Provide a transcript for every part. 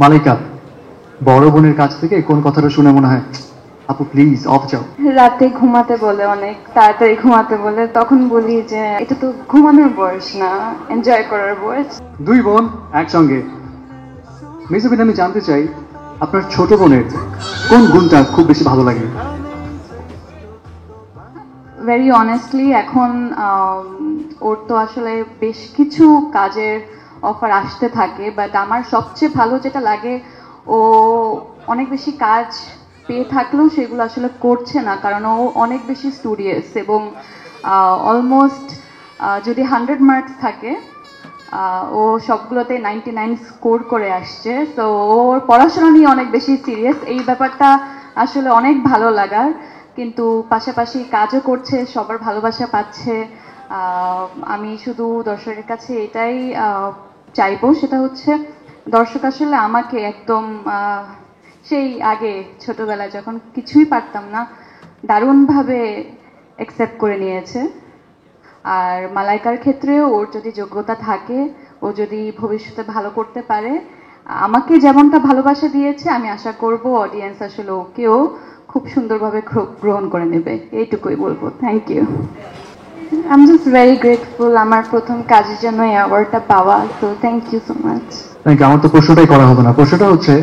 মালাইকা, বড় বোনের কাছ থেকে কোন কথাটা শুনে মনে হয় আপু প্লিজ অফ যাও? রাতে ঘুমাতে বলে, অনেক তাড়াতাড়ি ঘুমাতে বলে, তখন বলি যে এটা তো ঘুমানোর বয়স না, এনজয় করার বয়স। দুই বোন একসঙ্গে। মেজাবিন, আমি জানতে চাই আপনার ছোট বোনের কোন গুণটা খুব বেশি ভালো লাগে? ভেরি অনেস্টলি এখন ওর তো আসলে বেশ কিছু কাজের অফার আসতে থাকে, বাট আমার সবচেয়ে ভালো যেটা লাগে, ও অনেক বেশি কাজ পেয়ে থাকলেও সেগুলো আসলে করছে না, কারণ ও অনেক বেশি স্টুডিয়াস এবং অলমোস্ট যদি 100 মার্কস থাকে ও সবগুলোতে 99 স্কোর করে আসছে। তো ওর পড়াশোনা নিয়ে অনেক বেশি সিরিয়াস, এই ব্যাপারটা আসলে অনেক ভালো লাগার। কিন্তু পাশাপাশি কাজও করছে, সবার ভালোবাসা পাচ্ছে। আমি শুধু দর্শকের কাছে এটাই চাইবো, সেটা হচ্ছে দর্শক আসলে আমাকে একদম সেই আগে ছোটবেলায় যখন কিছুই পারতাম না দারুণভাবে অ্যাকসেপ্ট করে নিয়েছে। আর মালাইকার ক্ষেত্রেও ওর যদি যোগ্যতা থাকে, ও যদি ভবিষ্যতে ভালো করতে পারে, আমাকে যেমনটা ভালোবাসা দিয়েছে, আমি আশা করব অডিয়েন্স আসলে ওকেও খুব সুন্দরভাবে গ্রহণ করে নেবে, এইটুকুই বলবো। Thank you. I am just very grateful আমার প্রথম কাজের জন্য এই অ্যাওয়ার্ডটা পাওয়া, so thank you so much. Thank you. আমার তো প্রশ্নটাই করা হবে না। প্রশ্নটা হচ্ছে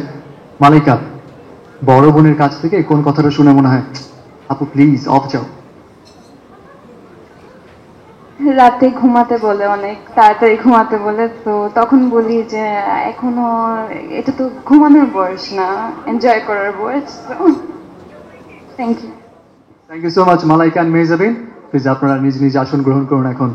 মালাইকা, বড় বোনের কাছ থেকে কোন কথাটা শুনে মনে হয় আপু প্লিজ অফ যাও? রাতে ঘুমাতে বলে, অনেক তাড়াতাড়ি ঘুমাতে বলে, তো তখন বলি যে এখনো এটা তো ঘুমানোর বয়স না, এনজয় করার বয়স। Thank you. Thank you so much মালাইকা এন্ড মেজাবিন। প্লিজ আপনারা নিজ নিজ আসন গ্রহণ করুন এখন।